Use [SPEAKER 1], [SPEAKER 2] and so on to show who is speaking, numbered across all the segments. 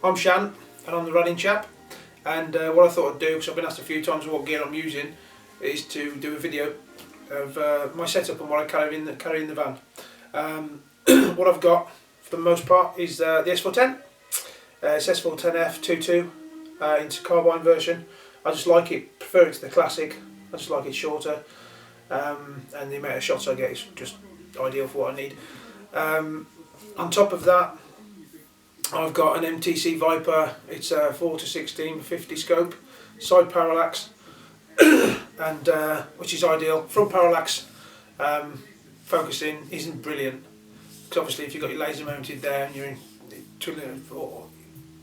[SPEAKER 1] I'm Shan and I'm the running chap, and what I thought I'd do, because I've been asked a few times what gear I'm using, is to do a video of my setup and what I carry in the van. What I've got for the most part is the S410. It's S410F22 into carbine version. I just like it, prefer it to the classic. I just like it shorter, and the amount of shots I get is just ideal for what I need. On top of that, I've got an MTC Viper. It's a 4-16 50 scope, side parallax, and which is ideal. Front parallax focusing isn't brilliant, because obviously if you've got your laser mounted there and you're twiddling or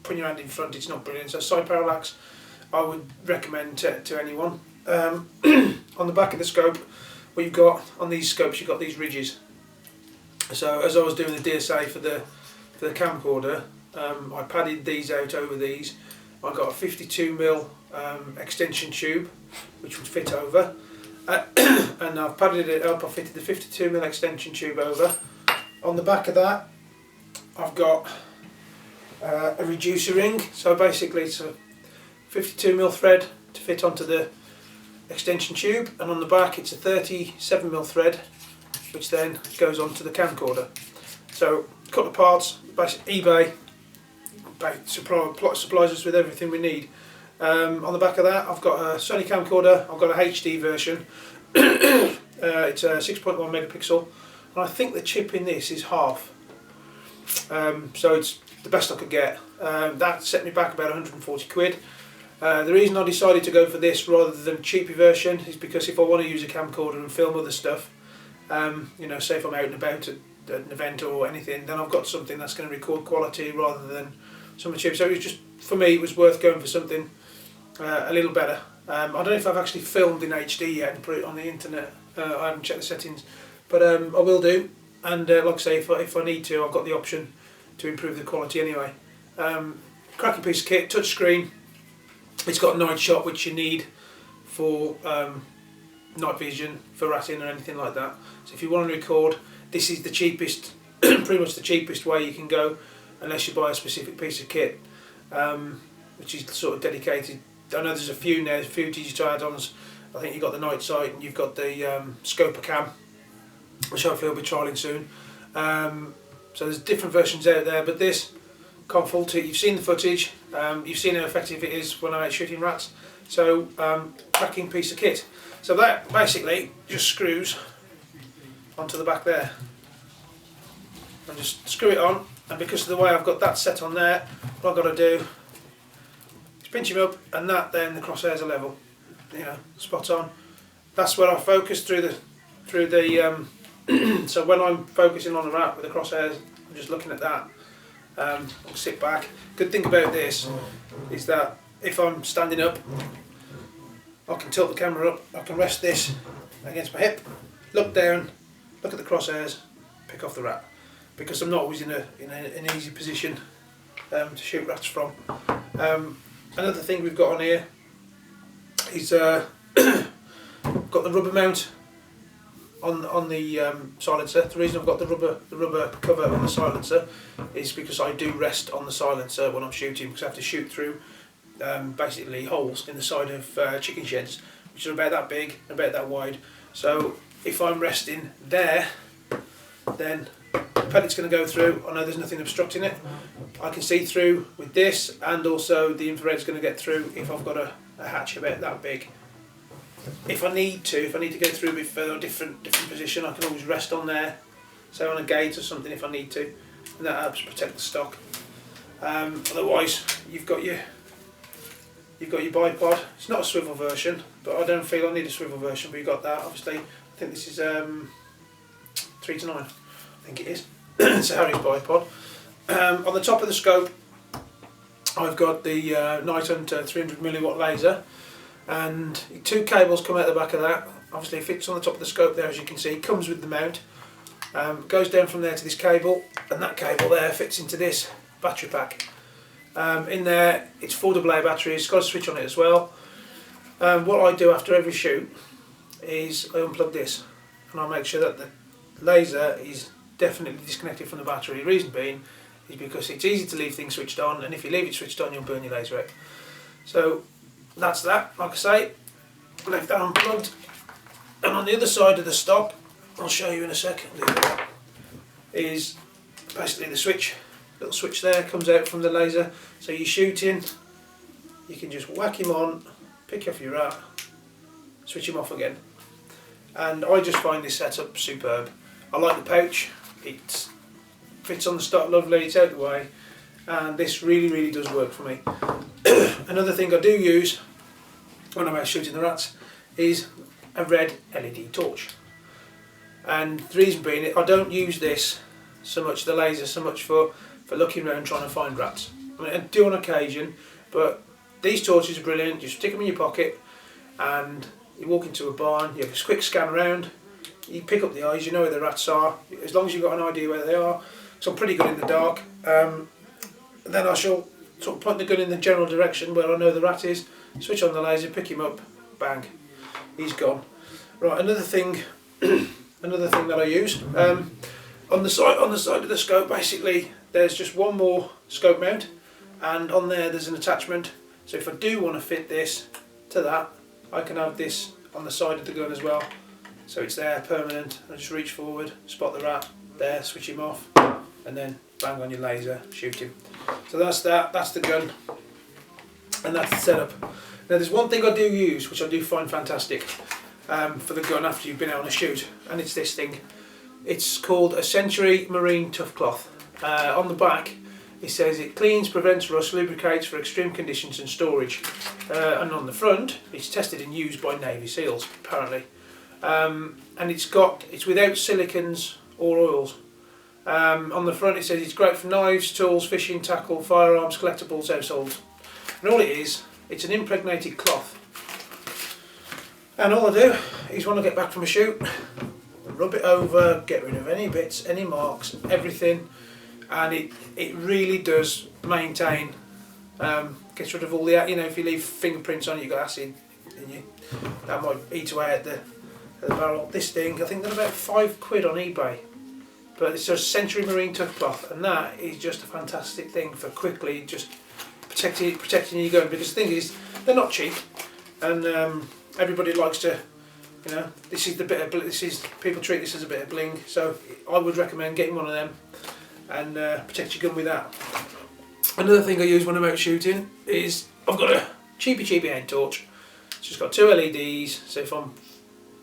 [SPEAKER 1] putting your hand in front, it's not brilliant. So side parallax I would recommend to anyone. On the back of the scope, what you've got on these scopes, you've got these ridges. So as I was doing the DSA for the camcorder, I padded these out over these. I got a 52mm extension tube which would fit over, and I've padded it up. I fitted the 52mm extension tube over. On the back of that, I've got a reducer ring. So basically it's a 52mm thread to fit onto the extension tube, and on the back it's a 37mm thread which then goes onto the camcorder. So a couple of parts. eBay supplies us with everything we need. On the back of that I've got a Sony camcorder. I've got a HD version. It's a 6.1 megapixel, and I think the chip in this is half, so it's the best I could get. That set me back about 140 quid. The reason I decided to go for this rather than a cheapy version is because if I want to use a camcorder and film other stuff, you know, say if I'm out and about at an event or anything, then I've got something that's going to record quality rather than something cheap. So it was just, for me, it was worth going for something a little better. I don't know if I've actually filmed in HD yet and put it on the internet. I haven't checked the settings, but I will do. And like I say, if I need to, I've got the option to improve the quality anyway. Cracking piece of kit, touch screen. It's got night shot, which you need for night vision, for ratting or anything like that. So if you want to record, this is the cheapest, pretty much the cheapest way you can go, unless you buy a specific piece of kit, which is sort of dedicated. I know there's a few now, a few digital add-ons. I think you've got the night sight and you've got the scoper cam, which hopefully I'll be trialling soon. So there's different versions out there, but this, can't fault it. You've seen the footage, you've seen how effective it is when I'm out shooting rats. So cracking piece of kit. So that basically just screws onto the back there, and just screw it on. And because of the way I've got that set on there, what I've got to do is pinch him up, and that then the crosshairs are level, you know, spot on. That's where I focus through the so when I'm focusing on a rat with the crosshairs, I'm just looking at that. I'll sit back. Good thing about this is that if I'm standing up, I can tilt the camera up. I can rest this against my hip, look down, look at the crosshairs, pick off the rat, because I'm not always in an easy position to shoot rats from. Another thing we've got on here is got the rubber mount on the silencer. The reason I've got the rubber cover on the silencer is because I do rest on the silencer when I'm shooting, because I have to shoot through basically holes in the side of chicken sheds, which are about that big, about that wide. So if I'm resting there, then the pellet's going to go through. I know there's nothing obstructing it. I can see through with this, and also the infrared's going to get through if I've got a hatch about that big. If I need to go through with a different position, I can always rest on there, say on a gate or something if I need to, and that helps protect the stock. Otherwise, you've got your bipod. It's not a swivel version, but I don't feel I need a swivel version. But you've got that. Obviously, I think this is 3 to 9. I think it is. It's a Harry's bipod. On the top of the scope, I've got the Night Hunter 300mm laser, and 2 cables come out the back of that. Obviously it fits on the top of the scope there, as you can see. It comes with the mount, goes down from there to this cable, and that cable there fits into this battery pack. In there it's 4 AA batteries, got a switch on it as well. What I do after every shoot is I unplug this, and I make sure that the laser is definitely disconnected from the battery. The reason being is because it's easy to leave things switched on, and if you leave it switched on, you'll burn your laser out. So that's that. Like I say, left that unplugged, and on the other side of the stop, I'll show you in a second, is basically the switch. Little switch there comes out from the laser, so you're shooting, you can just whack him on, pick off your rat, switch him off again. And I just find this setup superb. I like the pouch, it fits on the stock lovely, it's out of the way, and this really does work for me. Another thing I do use when I'm out shooting the rats is a red LED torch. And the reason being, I don't use this so much, the laser, so much for looking around trying to find rats. I mean, I do on occasion, but these torches are brilliant. You stick them in your pocket and you walk into a barn, you have a quick scan around, you pick up the eyes, you know where the rats are, as long as you've got an idea where they are. So I'm pretty good in the dark. Then I shall sort of point the gun in the general direction where I know the rat is, switch on the laser, pick him up, bang, he's gone. Right, another thing that I use, on the side of the scope, basically there's just one more scope mount, and on there's an attachment, so if I do want to fit this to that, I can have this on the side of the gun as well, so it's there permanent. I just reach forward, spot the rat there, switch him off, and then bang on your laser, shoot him. So that's the gun, and that's the setup. Now there's one thing I do use which I do find fantastic for the gun after you've been out on a shoot, and it's this thing. It's called a Century Marine Tough Cloth. On the back it says it cleans, prevents rust, lubricates for extreme conditions and storage, and on the front it's tested and used by Navy SEALs apparently, and it's without silicons or oils. On the front it says it's great for knives, tools, fishing, tackle, firearms, collectibles, household, and all it is, it's an impregnated cloth, and all I do is when I get back from a shoot, rub it over, get rid of any bits, any marks, everything, and it really does maintain, gets rid of all the, you know, if you leave fingerprints on it, you've got acid in you, that might eat away at the barrel. This thing, I think they're about £5 on eBay, but it's a Century Marine Tough Cloth, and that is just a fantastic thing for quickly just protecting your gun, because the thing is, they're not cheap, and everybody likes to, you know, people treat this as a bit of bling, so I would recommend getting one of them and protect your gun with that. Another thing I use when I'm out shooting is I've got a cheapy hand torch. It's just got 2 LEDs, so if I'm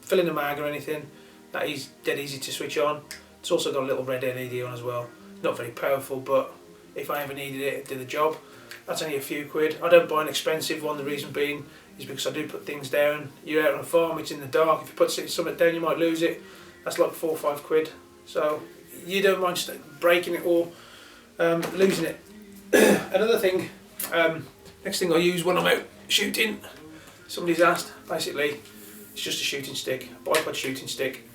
[SPEAKER 1] filling a mag or anything, that is dead easy to switch on. It's also got a little red LED on as well. Not very powerful, but if I ever needed it, it'd do the job. That's only a few quid. I don't buy an expensive one, the reason being is because I do put things down. You're out on a farm, it's in the dark, if you put something down you might lose it. That's like 4 or 5 quid. So you don't mind just breaking it or losing it. Another thing, next thing I use when I'm out shooting, somebody's asked, basically it's just a shooting stick, a bipod shooting stick.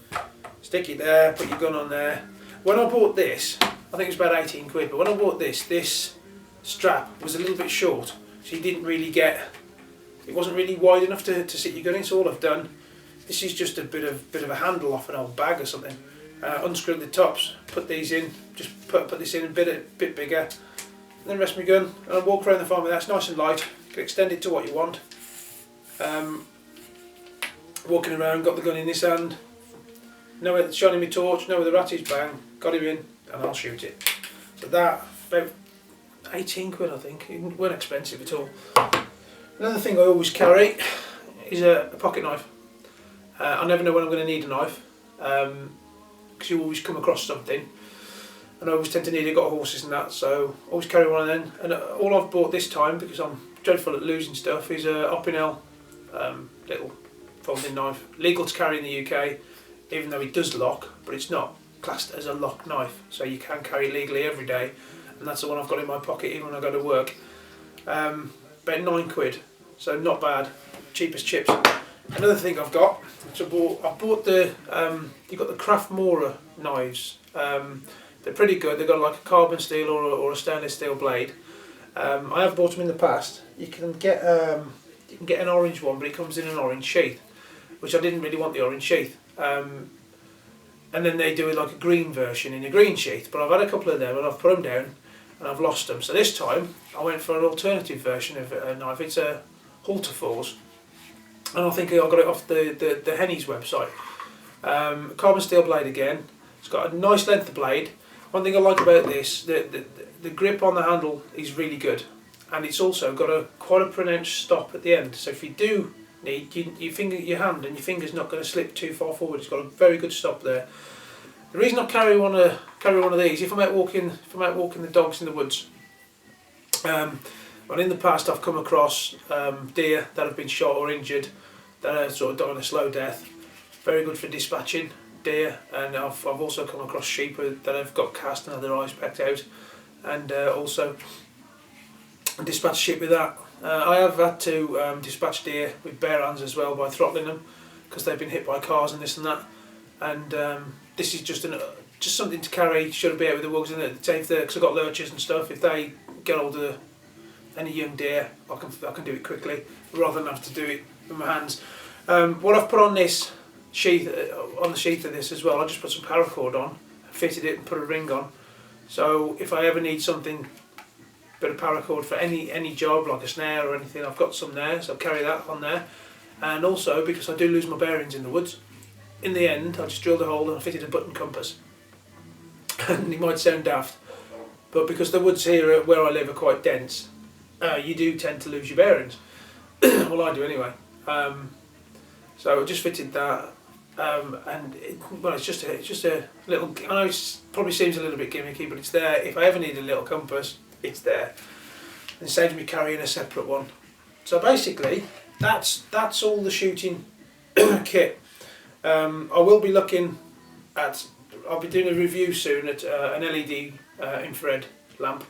[SPEAKER 1] Stick it there, put your gun on there. When I bought this, I think it was about 18 quid, but when I bought this strap was a little bit short, so you didn't really get, it wasn't really wide enough to sit your gun in, so all I've done, this is just a bit of a handle off an old bag or something. Unscrew the tops, put these in, just put this in a bit bigger, and then rest my gun, and I walk around the farm with that. It's nice and light, you can extend it to what you want. Walking around, got the gun in this hand, know where, shining my torch, know where the rat is, bang, got him in, and I'll shoot it. So that, about 18 quid I think, it weren't expensive at all. Another thing I always carry is a pocket knife. I never know when I'm going to need a knife, because you always come across something, and I always tend to need it, got horses and that, so I always carry one of them. And all I've bought this time, because I'm dreadful at losing stuff, is a Opinel little folding knife. Legal to carry in the UK, even though it does lock, but it's not classed as a lock knife, so you can carry legally every day, and that's the one I've got in my pocket even when I go to work. About 9 quid, so not bad, cheap as chips. Another thing I've got, which I bought the, you've got the Kraft Mora knives. They're pretty good. They've got like a carbon steel or a stainless steel blade. I have bought them in the past. You can get an orange one, but it comes in an orange sheath, which I didn't really want the orange sheath. And then they do like a green version in a green sheath. But I've had a couple of them and I've put them down, and I've lost them. So this time I went for an alternative version of a knife. It's a halter force, and I think I got it off the Henny's website. Carbon steel blade again. It's got a nice length of blade. One thing I like about this, the grip on the handle is really good, and it's also got quite a pronounced stop at the end. So if you do need your hand and your finger's not going to slip too far forward, it's got a very good stop there. The reason I carry one of these, if I'm out walking the dogs in the woods, well, in the past I've come across deer that have been shot or injured, that are sort of dying a slow death. Very good for dispatching deer, and I've also come across sheep that have got cast and had their eyes pecked out, and also dispatch sheep with that. I have had to dispatch deer with bare hands as well by throttling them, because they've been hit by cars and this and that. And this is just something to carry. Should be out with the wugs in it. Because I've got lurchers and stuff. If they get hold of any young deer, I can do it quickly rather than have to do it with my hands. What I've put on this sheath, on the sheath of this as well, I just put some paracord on, fitted it and put a ring on. So if I ever need something, bit of paracord for any job like a snare or anything, I've got some there, so I'll carry that on there. And also because I do lose my bearings in the woods, in the end I just drilled a hole and I fitted a button compass. And it might sound daft, but because the woods here where I live are quite dense, you do tend to lose your bearings. Well, I do anyway. So I just fitted that, and it's just a little. I know it probably seems a little bit gimmicky, but it's there. If I ever need a little compass, it's there. And it saves me carrying a separate one. So basically, that's all the shooting kit. I will be looking at. I'll be doing a review soon at an LED infrared lamp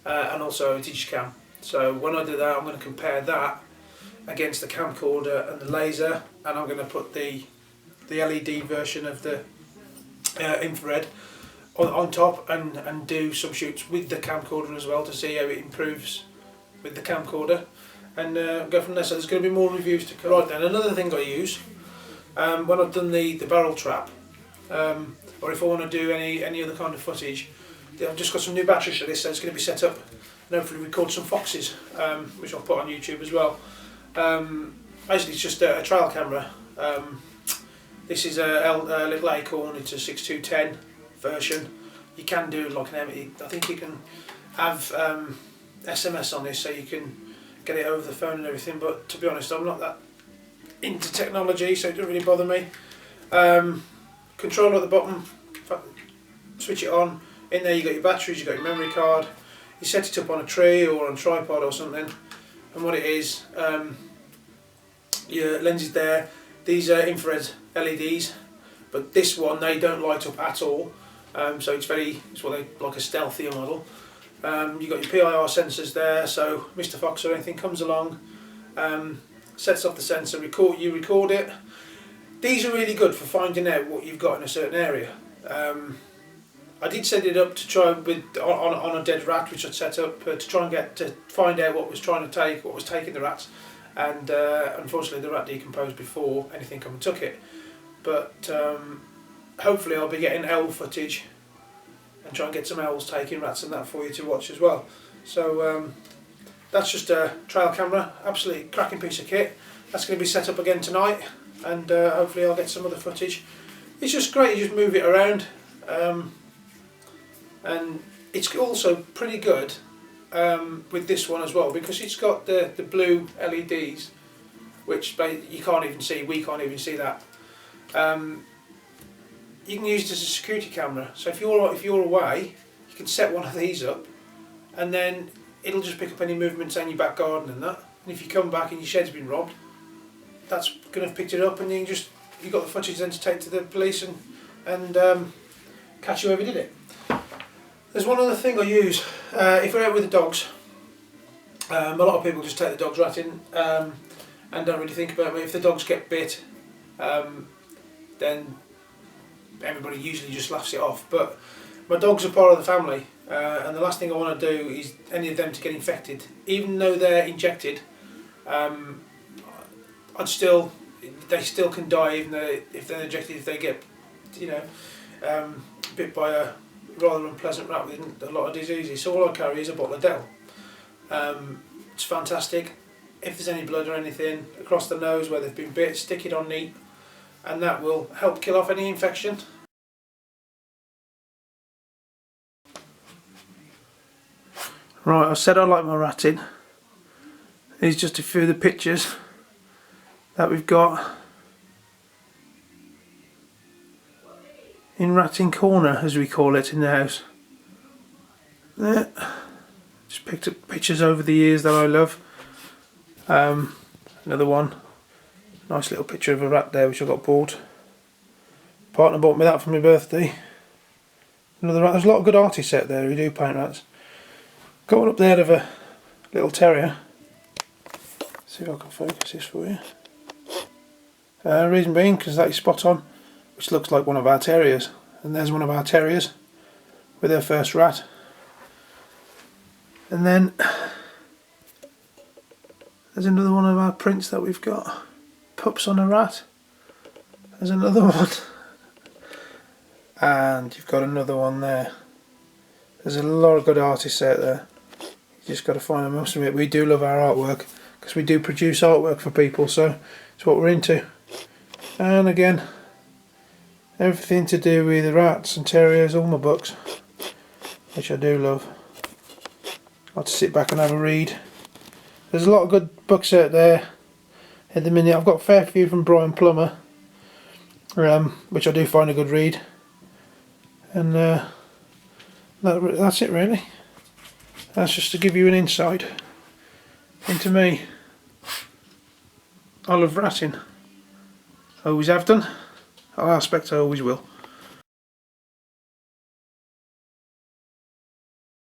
[SPEAKER 1] and also a Digicam. So when I do that, I'm going to compare that against the camcorder and the laser, and I'm going to put the LED version of the infrared on top and do some shoots with the camcorder as well to see how it improves with the camcorder, and go from there. So there's going to be more reviews to come. Right then, another thing I use when I've done the barrel trap, or if I want to do any other kind of footage, I've just got some new batteries for this, so it's going to be set up and hopefully record some foxes, which I'll put on YouTube as well. Basically it's just a trail camera. This is a little Acorn, it's a 6210 version. You can do like an I think you can have SMS on this, so you can get it over the phone and everything, but to be honest I'm not that into technology, so it doesn't really bother me. Controller at the bottom, switch it on. In there you got your batteries, you got your memory card. You set it up on a tree or on a tripod or something, and what it is, your lens is there. These are infrared LEDs, but this one they don't light up at all, so it's what they like a stealthier model. You got your PIR sensors there, so Mr. Fox or anything comes along, sets off the sensor, you record it. These are really good for finding out what you've got in a certain area. I did set it up to try on a dead rat, which I'd set up to try and to find out what was taking the rats, and unfortunately the rat decomposed before anything come and took it. But hopefully I'll be getting owl footage and try and get some owls taking rats and that for you to watch as well. So that's just a trail camera, absolutely cracking piece of kit. That's going to be set up again tonight, and hopefully I'll get some other footage. It's just great, you just move it around. And it's also pretty good with this one as well, because it's got the blue LEDs, which you can't even see, we can't even see that. You can use it as a security camera, so if you're away, you can set one of these up, and then it'll just pick up any movements in your back garden and that, and if you come back and your shed's been robbed, that's going to have picked it up, and you've got the footage then to take to the police and catch whoever did it. There's one other thing I use, if we're out with the dogs. A lot of people just take the dogs ratting and don't really think about it. If the dogs get bit, then everybody usually just laughs it off. But my dogs are part of the family, and the last thing I want to do is any of them to get infected. Even though they're injected, they still can die even though if they're injected, if they get bit by a rather unpleasant rat with a lot of diseases. So all I carry is a bottle of Dettol. It's fantastic. If there's any blood or anything across the nose where they've been bit, stick it on neat, and that will help kill off any infection. Right, I said I like my ratting. Here's just a few of the pictures that we've got in Ratting Corner, as we call it in the house. There. Just picked up pictures over the years that I love. Another one. Nice little picture of a rat there which I got bought. Partner bought me that for my birthday. Another rat. There's a lot of good artists out there who do paint rats. Got one up there of a little terrier. See if I can focus this for you. Reason being because that is spot on, which looks like one of our terriers. And there's one of our terriers with her first rat. And then there's another one of our prints that we've got. Pups on a rat. There's another one. And you've got another one there. There's a lot of good artists out there. You just got to find them. Most of it, we do love our artwork because we do produce artwork for people, so it's what we're into. And again, everything to do with the rats and terriers, all my books, which I do love. I like to sit back and have a read. There's a lot of good books out there at the minute. I've got a fair few from Brian Plummer, which I do find a good read. And that's it really. That's just to give you an insight into me. I love ratting. I always have done. I expect I always will.